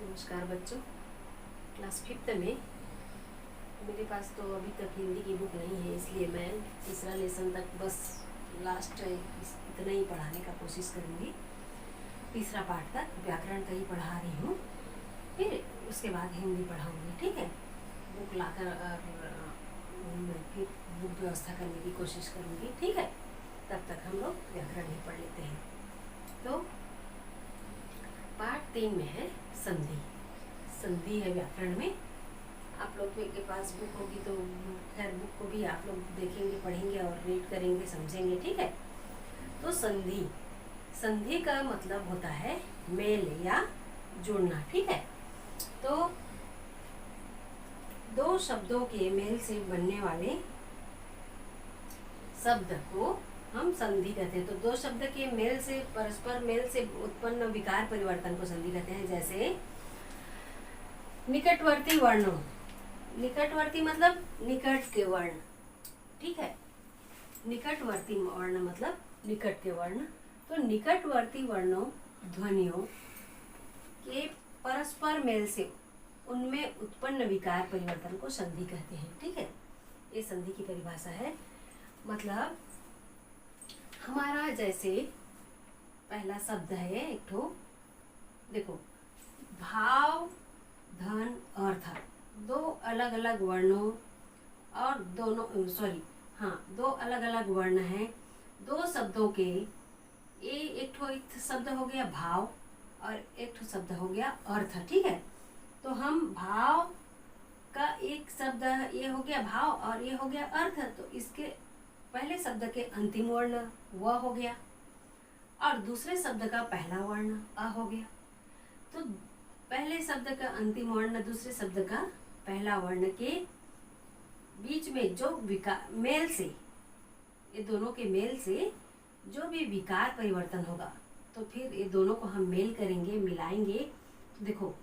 नमस्कार बच्चों। Class fifth में मेरे पास तो अभी तक हिंदी की बुक नहीं है, इसलिए मैं तीसरा लेसन तक बस लास्ट इतना ही पढ़ाने का कोशिश करूँगी। तीसरा पार्ट तक व्याकरण का ही पढ़ा रही हूँ, फिर उसके बाद हिंदी पढ़ाऊँगी। ठीक है, बुक लाकर मैं फिर बुक व्यवस्था करने की कोशिश करूँगी। ठीक है, तब तक हम लोग व्याकरण ही पढ़ लेते हैं। तो पार्ट 3 में है संधि। संधि है व्याकरण में। आप लोग के पास बुक होगी तो खैर बुक को भी आप लोग देखेंगे, पढ़ेंगे और रीड करेंगे, समझेंगे। ठीक है, तो संधि, संधि का मतलब होता है मेल या जोड़ना। ठीक है, तो दो शब्दों के मेल से बनने वाले शब्द को हम संधि कहते हैं। तो दो शब्द के मेल से, परस्पर मेल से उत्पन्न विकार परिवर्तन को संधि कहते हैं। जैसे निकटवर्ती वर्णों, निकटवर्ती मतलब निकट के वर्ण। ठीक है, निकटवर्ती वर्ण मतलब निकट के वर्ण। तो निकटवर्ती वर्णों ध्वनियों के परस्पर मेल से उनमें उत्पन्न विकार परिवर्तन को संधि कहते हैं। ठीक है, ये संधि की परिभाषा है। मतलब हमारा जैसे पहला शब्द है एक ठो, देखो, भाव धन अर्थ, दो अलग अलग वर्णों और दो अलग अलग वर्ण हैं। दो शब्दों के एक शब्द हो गया भाव और एक ठो शब्द हो गया अर्थ। ठीक है, तो हम भाव का एक शब्द ये हो गया भाव और ये हो गया अर्थ, तो इसके पहले शब्द के अंतिम वर्ण व हो गया और दूसरे शब्द का पहला वर्ण अ हो गया। तो पहले शब्द का अंतिम वर्ण दूसरे शब्द का पहला वर्ण के बीच में जो मेल से, ये दोनों के मेल से जो भी विकार परिवर्तन होगा, तो फिर ये दोनों को हम मेल करेंगे, मिलाएंगे। तो देखो,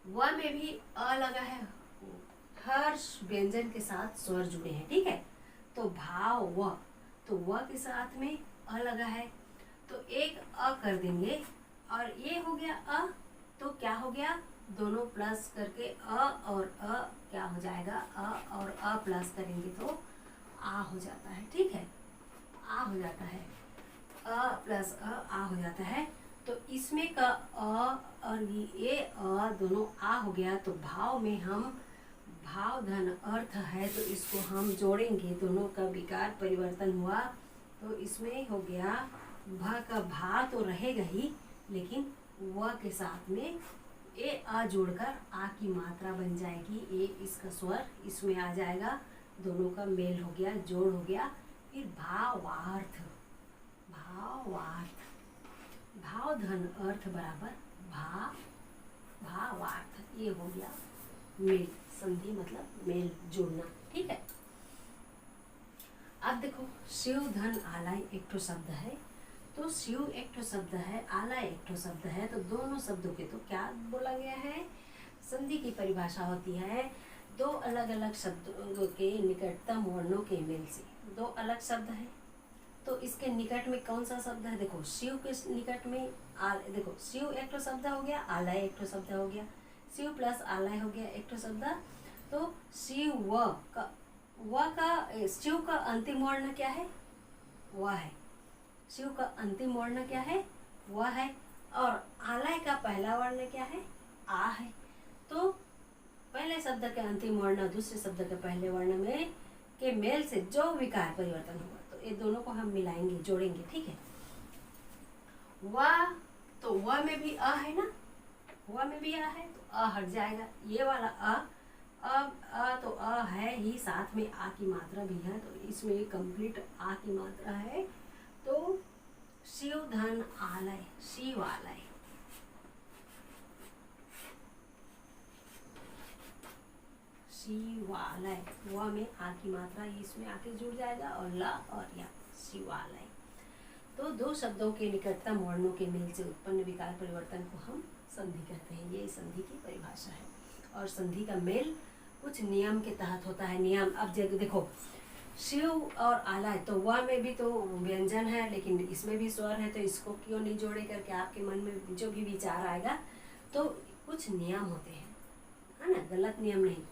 व में भी अ लगा है, हर व्यंजन के साथ स्वर जुड़े हैं। ठीक है, तो भाव व, तो व के साथ में अ लगा है, तो एक अ कर देंगे और ये हो गया अ, तो क्या हो गया, दोनों प्लस करके अ और अ क्या हो जाएगा, अ और अ प्लस करेंगे तो आ हो जाता है। ठीक है, आ हो जाता है, अ प्लस आ हो जाता है। तो इसमें का अ और ये अ दोनों आ हो गया। तो भाव में हम भाव धन अर्थ है, तो इसको हम जोड़ेंगे, दोनों का विकार परिवर्तन हुआ, तो इसमें हो गया भ का भा तो रहेगा ही, लेकिन व के साथ में ए आ जोड़कर आ की मात्रा बन जाएगी, ए इसका स्वर इसमें आ जाएगा, दोनों का मेल हो गया, जोड़ हो गया। फिर भावार्थ, भावार्थ, भाव धन अर्थ बराबर भावार्थ, ये हो गया मेल। संधि मतलब मेल, जोड़ना। ठीक है, अब देखो, शिव धन आलय एक ठो शब्द है। तो शिव एक ठो शब्द है, आलय एक ठो शब्द है, तो दोनों शब्दों के तो क्या बोला गया है, संधि की परिभाषा होती है दो अलग अलग शब्दों के निकटतम वर्णों के मेल से। दो अलग शब्द है, तो इसके निकट में कौन सा शब्द है, देखो शिव के निकट में देखो शिव एक ठो शब्द हो गया, आलय एक ठो शब्द हो गया, शिव प्लस आलय हो गया एक ठो शब्द। तो शिव व का शिव का अंतिम वर्ण क्या है, व है। शिव का अंतिम वर्ण क्या है, व है, और आलय का पहला वर्ण क्या है, आ है। तो पहले शब्द के अंतिम वर्ण दूसरे शब्द के पहले वर्ण में के मेल से जो विकार परिवर्तन होगा, तो ये दोनों को हम मिलाएंगे, जोड़ेंगे। ठीक है, व, तो व में भी अ है ना, व में भी अ है, तो अ हट जाएगा, ये वाला अब तो अ है ही, साथ में आ की मात्रा भी है, तो इसमें कंप्लीट आ की मात्रा है। तो शिव धन आलय, शिवालय, शिवालय, व में आ की मात्रा इसमें आके जुड़ जाएगा और ला और या, शिवालय। तो दो शब्दों के निकटतम वर्णों के मेल से उत्पन्न विकार परिवर्तन को हम संधि कहते हैं। ये संधि की परिभाषा है, और संधि का मेल कुछ नियम के तहत होता है। नियम, अब देखो, शिव और आलय, तो व में भी तो व्यंजन है, लेकिन इसमें भी स्वर है, तो इसको क्यों नहीं जोड़े करके आपके मन में जो भी विचार आएगा, तो कुछ नियम होते हैं, है ना, गलत नियम नहीं।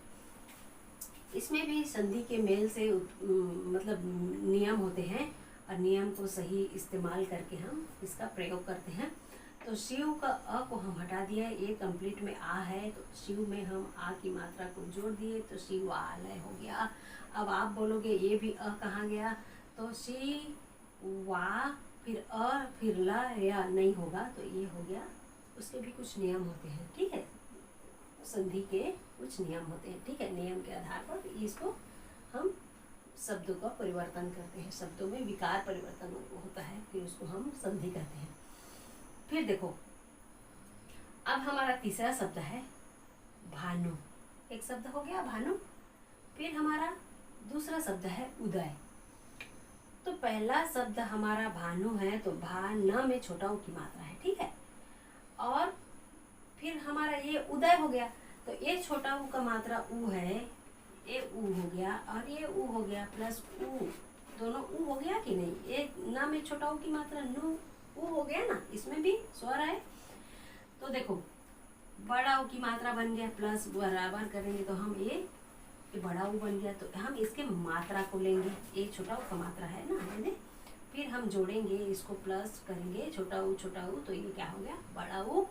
इसमें भी संधि के मेल से मतलब नियम होते हैं, और नियम को सही इस्तेमाल करके हम इसका प्रयोग करते हैं। तो शिव का अ को हम हटा दिया, ये कंप्लीट में आ है, तो शिव में हम आ की मात्रा को जोड़ दिए, तो शिवालय हो गया। अब आप बोलोगे ये भी अ कहाँ गया, तो शिव वा फिर अ फिर ल या नहीं होगा, तो ये हो गया। उसके भी कुछ नियम होते हैं, ठीक है, संधि के कुछ नियम होते हैं, ठीक है। नियम के आधार पर इसको हम शब्दों का परिवर्तन करते हैं, शब्दों में विकार परिवर्तन होता है, फिर उसको हम संधि कहते हैं। फिर देखो, अब हमारा तीसरा शब्द है भानु। एक शब्द हो गया भानु। फिर हमारा दूसरा शब्द है उदय। तो पहला शब्द हमारा भानु है, तो भा न में छोटा ऊ की मात्रा है, ठीक है। और फिर हमारा ये उदय हो गया, तो ये छोटा ऊ का मात्रा ऊ है, ये ऊ हो गया, और ये ऊ हो गया प्लस ऊ, दोनों ऊ हो गया कि नहीं। ये ना में छोटा ऊ की मात्रा नु ऊ हो गया ना, इसमें भी स्वर है। तो देखो, बड़ा ऊ की मात्रा बन गया, प्लस बराबर करेंगे तो हम ये बड़ा ऊ बन गया। तो हम इसके मात्रा को लेंगे, ये छोटा ऊ का मात्रा है ना, मैंने फिर हम जोड़ेंगे, इसको प्लस करेंगे, छोटा ऊ, तो ये क्या हो गया, बड़ा ऊ।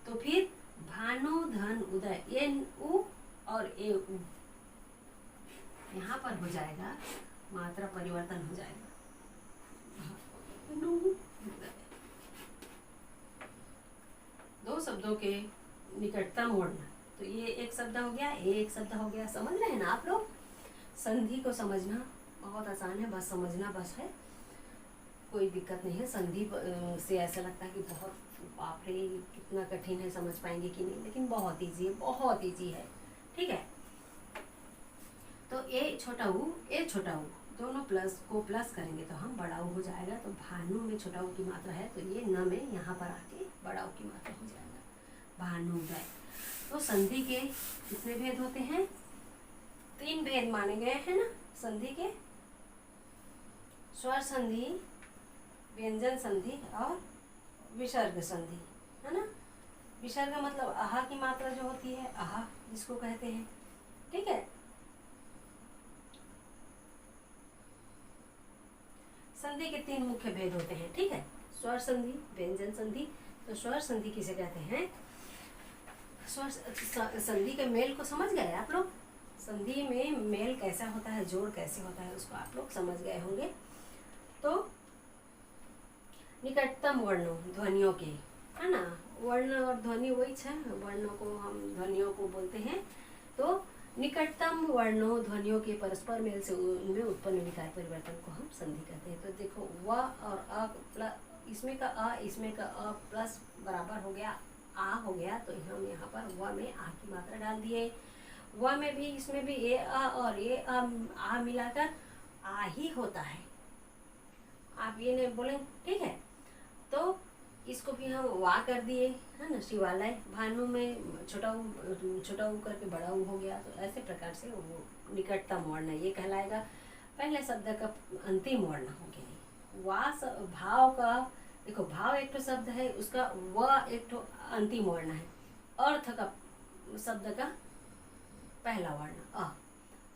तो फिर भानु धन उदय, ये ऊ और ये ऊ यहाँ पर हो जाएगा, मात्रा परिवर्तन हो जाएगा, दो शब्दों के निकटतम वर्ण। तो ये एक शब्द हो गया, ये एक शब्द हो गया। समझ रहे हैं ना आप लोग। संधि को समझना बहुत आसान है, बस समझना बस है, कोई दिक्कत नहीं है। संधि से ऐसा लगता है कि बहुत बाप रे कितना कठिन है, समझ पाएंगे कि नहीं, लेकिन बहुत ईजी है, बहुत ईजी है, ठीक है। तो ये छोटा ऊ, ये छोटा ऊ, दोनों प्लस को प्लस करेंगे तो हम बड़ा ऊ हो जाएगा। तो भानु में छोटा ऊ की मात्रा है, तो ये न में यहाँ पर आके बड़ा ऊ की मात्रा हो जाएगा, भानुदय। तो संधि के कितने भेद होते हैं, 3 भेद माने गए हैं ना संधि के, स्वर संधि, व्यंजन संधि और विसर्ग संधि, है ना। विसर्ग मतलब आहा की मात्रा जो होती है, आहा जिसको कहते हैं, ठीक है। संधि के 3 मुख्य भेद होते हैं, ठीक है, स्वर संधि, व्यंजन संधि। तो स्वर संधि किसे कहते हैं, स्वर संधि के मेल को समझ गए आप लोग। संधि में मेल कैसा होता है, जोड़ कैसे होता है, उसको आप लोग समझ गए होंगे। तो निकटतम वर्णों ध्वनियों के, है ना, वर्ण और ध्वनि वही है, वर्णों को हम ध्वनियों को बोलते हैं। तो निकटतम वर्णों ध्वनियों के परस्पर मेल से उनमें उत्पन्न विकार परिवर्तन को हम संधि कहते हैं। तो देखो, व और अ प्लस, इसमें का अ, इसमें का अ प्लस बराबर हो गया आ हो गया, तो हम यहाँ पर व में आ की मात्रा डाल दिए। व में भी, इसमें भी ये अ और ये आ मिलाकर आ ही होता है, आप ये नहीं बोलें, ठीक है। तो इसको भी हम वा कर दिए, है ना, शिवालय। भानु में छोटा ऊ करके बड़ा ऊ हो गया। तो ऐसे प्रकार से वो निकटतम वर्ण ये कहलाएगा। पहले शब्द का अंतिम वर्ण हो गया। वा भाव का, देखो भाव एक तो शब्द है, उसका व एक तो अंतिम वर्ण है। अर्थ का शब्द का पहला वर्ण अ,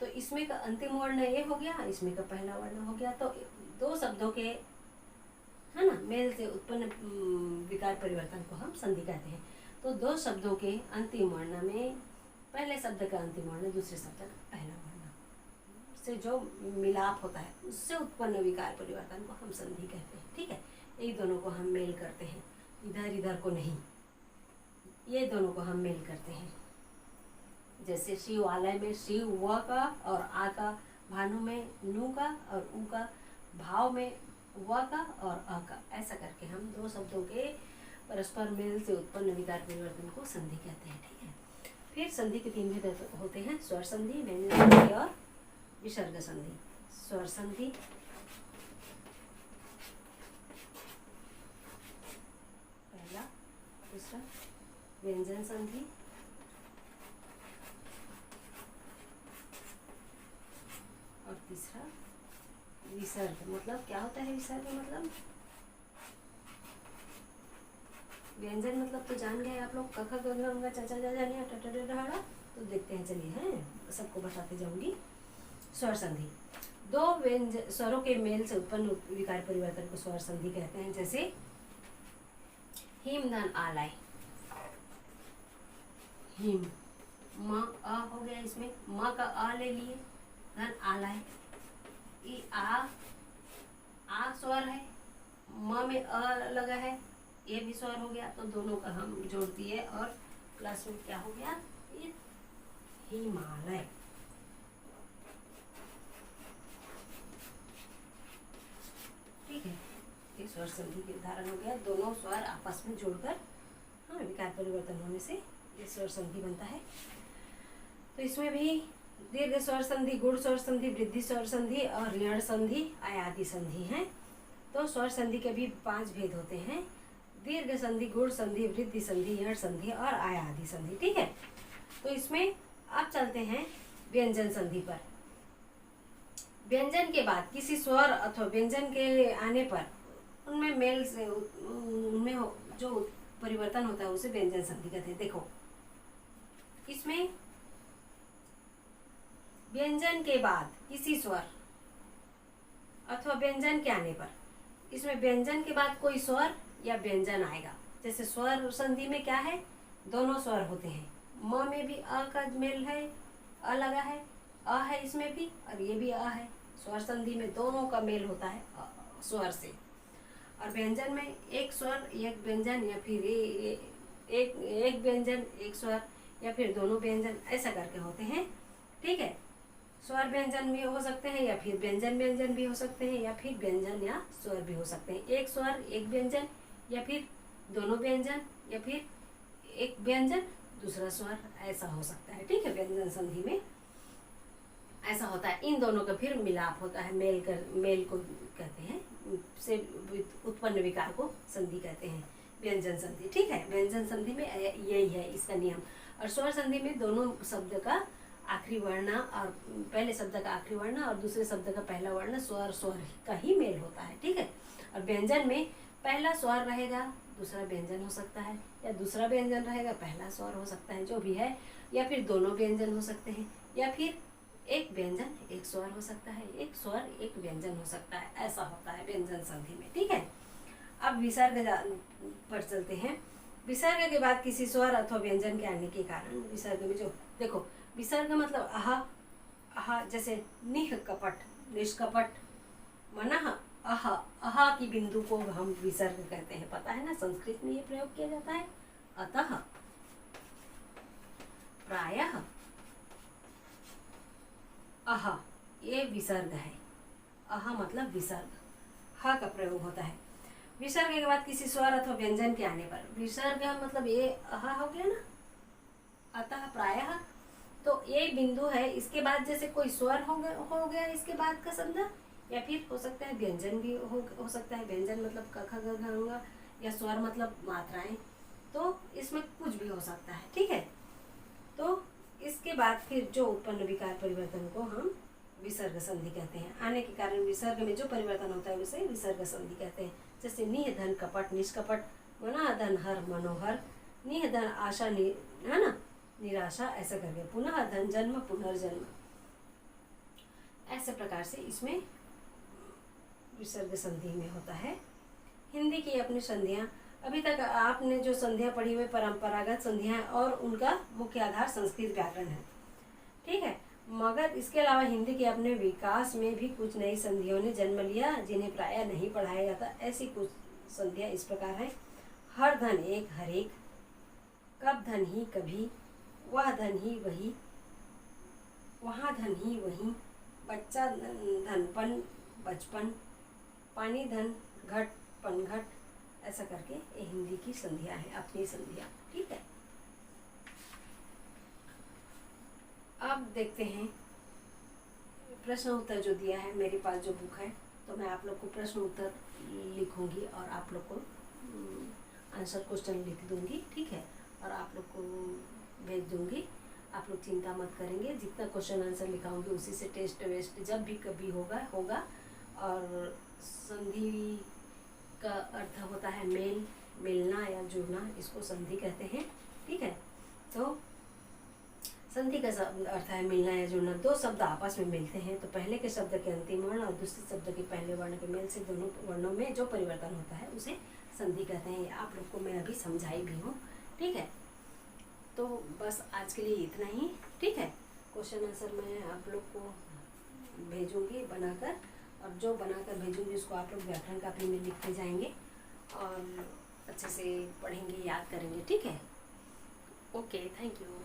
तो इसमें का अंतिम वर्ण ये हो गया, इसमें का पहला वर्ण हो गया। तो दो शब्दों के, है ना, मेल से उत्पन्न विकार परिवर्तन को हम संधि कहते हैं। तो दो शब्दों के अंतिम वर्ण में पहले शब्द का अंतिम वर्ण, दूसरे शब्द का पहला वर्ण से जो मिलाप होता है, उससे उत्पन्न विकार परिवर्तन को हम संधि कहते हैं, ठीक है। ये दोनों को हम मेल करते हैं, इधर इधर को नहीं, ये दोनों को हम मेल करते हैं। जैसे शिवालय में शिव व का और आ का, भानु में नु का और ऊ का, भाव में व का और अ का, ऐसा करके हम दो शब्दों के परस्पर मेल से उत्पन्न विकार परिवर्तन को संधि कहते हैं, ठीक है। फिर संधि के 3 भेद होते हैं, स्वर संधि, व्यंजन संधि और विसर्ग संधि। स्वर संधि, पहला, दूसरा व्यंजन संधि, और तीसरा विसर्ग। मतलब क्या होता है विसर्ग, मतलब व्यंजन मतलब तो जान गए आप लोग, क ख ग घ ङ च छ ज झ ञ ट ठ ड ढ ढ। तो देखते हैं, चलिए हैं सबको बताते जाऊंगी। स्वर संधि, दो व्यंजन स्वरों के मेल से उत्पन्न विकार परिवर्तन को स्वर संधि कहते हैं। जैसे हिम धन आलय, हिम म अ हो गया, इसमें म का अ ले लिए, धन आलय, ई आ स्वर है, म में अ लगा है, ये भी स्वर हो गया। तो दोनों का हम जोड़ दिए और प्लस में क्या हो गया, ये हिमालय। ठीक है, ये स्वर संधि के उदाहरण हो गया। दोनों स्वर आपस में जोड़कर हाँ विकार परिवर्तन होने से ये स्वर संधि बनता है। तो इसमें भी दीर्घ स्वर संधि, गुण स्वर संधि, वृद्धि स्वर संधि और ऋण संधि, आयादी संधि हैं। तो स्वर संधि के भी 5 भेद होते हैं, दीर्घ संधि, गुण संधि, वृद्धि संधि, ऋण संधि और आयादी संधि। ठीक है, तो इसमें अब चलते हैं व्यंजन संधि पर। व्यंजन के बाद किसी स्वर अथवा व्यंजन के आने पर उनमें मेल से उनमें जो परिवर्तन होता है उसे व्यंजन संधि कहते हैं। देखो, इसमें व्यंजन के बाद किसी स्वर अथवा व्यंजन के आने पर, इसमें व्यंजन के बाद कोई स्वर या व्यंजन आएगा। जैसे स्वर संधि में क्या है, दोनों स्वर होते हैं, म में भी अ का मेल है, अ लगा है, अ है इसमें भी और ये भी अ है। स्वर संधि में दोनों का मेल होता है स्वर से। और व्यंजन में एक स्वर एक व्यंजन या फिर एक व्यंजन एक स्वर या फिर दोनों व्यंजन, ऐसा करके होते हैं। ठीक है, स्वर व्यंजन भी हो सकते हैं या फिर व्यंजन व्यंजन भी हो सकते हैं या फिर व्यंजन या स्वर भी हो सकते हैं। एक स्वर एक व्यंजन या फिर दोनों व्यंजन या फिर एक व्यंजन दूसरा स्वर, ऐसा हो सकता है। ठीक है, व्यंजन संधि में ऐसा होता है। इन दोनों का फिर मिलाप होता है, मेल को कहते हैं, से उत्पन्न विकार को संधि कहते हैं, व्यंजन संधि। ठीक है, व्यंजन संधि में यही है इसका नियम। और स्वर संधि में दोनों शब्द का आखिरी वर्ण और पहले शब्द का आखिरी वर्ण और दूसरे शब्द का पहला वर्ण स्वर का ही मेल होता है। ठीक है, और व्यंजन में पहला स्वर रहेगा दूसरा व्यंजन हो सकता है, या दूसरा व्यंजन रहेगा पहला स्वर हो सकता है, जो भी है, या फिर दोनों व्यंजन हो सकते हैं, या फिर एक व्यंजन एक स्वर हो सकता है, एक स्वर एक व्यंजन हो सकता है। ऐसा होता है व्यंजन संधि में। ठीक है, अब विसर्ग पर चलते हैं। विसर्ग के बाद किसी स्वर अथवा व्यंजन के आने के कारण विसर्ग में जो देखो, विसर्ग मतलब आहा आहा, जैसे निह कपट, निष्कपट, मनः अह, अह की बिंदु को हम विसर्ग कहते हैं। पता है ना, संस्कृत में ये प्रयोग किया जाता है। अतः, प्रायः, अह, ये विसर्ग है। अह मतलब विसर्ग, ह का प्रयोग होता है। विसर्ग के बाद किसी स्वर अथवा व्यंजन के आने पर, विसर्ग मतलब ये अह हो गया ना, अतः प्रायः, तो ये बिंदु है, इसके बाद जैसे कोई स्वर हो गया इसके बाद का शब्द, या फिर हो सकता है व्यंजन भी हो सकता है। व्यंजन मतलब क ख ग घ ङ, या स्वर मतलब मात्राएं, तो इसमें कुछ भी हो सकता है। ठीक है, तो इसके बाद फिर जो उत्पन्न विकार परिवर्तन को हम विसर्ग संधि कहते हैं। आने के कारण विसर्ग में जो परिवर्तन होता है उसे विसर्ग संधि कहते हैं। जैसे निह धन कपट, निष्कपट, मना धन हर मनोहर, निह धन आशा है ना, निराशा, ऐसा करके, पुनः धन जन्म पुनर्जन्म, ऐसे प्रकार से इसमें विसर्ग संधि में होता है। हिंदी की अपनी संधियां, अभी तक आपने जो संधियां पढ़ी हुई परंपरागत संधियां और उनका मुख्य आधार संस्कृत व्याकरण है। ठीक है, मगर इसके अलावा हिंदी के अपने विकास में भी कुछ नई संधियों ने जन्म लिया जिन्हें प्रायः नहीं पढ़ाया जाता। ऐसी कुछ संधियां इस प्रकार हैं। हर धन एक हर एक, कब धन ही कभी, वह धन ही वही, वहाँ धन ही वहीं, बच्चा धनपन बचपन, पानी धन घट पनघट, ऐसा करके ये हिंदी की संधियां हैं, अपनी संधियां। ठीक है, अब देखते हैं प्रश्न उत्तर जो दिया है। मेरे पास जो बुक है, तो मैं आप लोग को प्रश्न उत्तर लिखूंगी और आप लोग को आंसर क्वेश्चन लिख दूंगी। ठीक है, और आप लोग को भेज दूंगी। आप लोग चिंता मत करेंगे, जितना क्वेश्चन आंसर लिखाऊंगी उसी से टेस्ट वेस्ट जब भी कभी होगा। और संधि का अर्थ होता है मेल, मिलना या जुड़ना, इसको संधि कहते हैं। ठीक है, तो संधि का अर्थ है मिलना या जुड़ना। दो शब्द आपस में मिलते हैं तो पहले के शब्द के अंतिम वर्ण और दूसरे शब्द के पहले वर्ण के मेल से दोनों वर्णों में जो परिवर्तन होता है उसे संधि कहते हैं। आप लोग को मैं अभी समझाई भी हूँ। ठीक है, तो बस आज के लिए इतना ही। ठीक है, क्वेश्चन आंसर मैं आप लोग को भेजूंगी बनाकर, और जो बनाकर भेजूंगी उसको आप लोग व्याकरण कापी में लिखते जाएंगे और अच्छे से पढ़ेंगे, याद करेंगे। ठीक है, ओके, थैंक यू।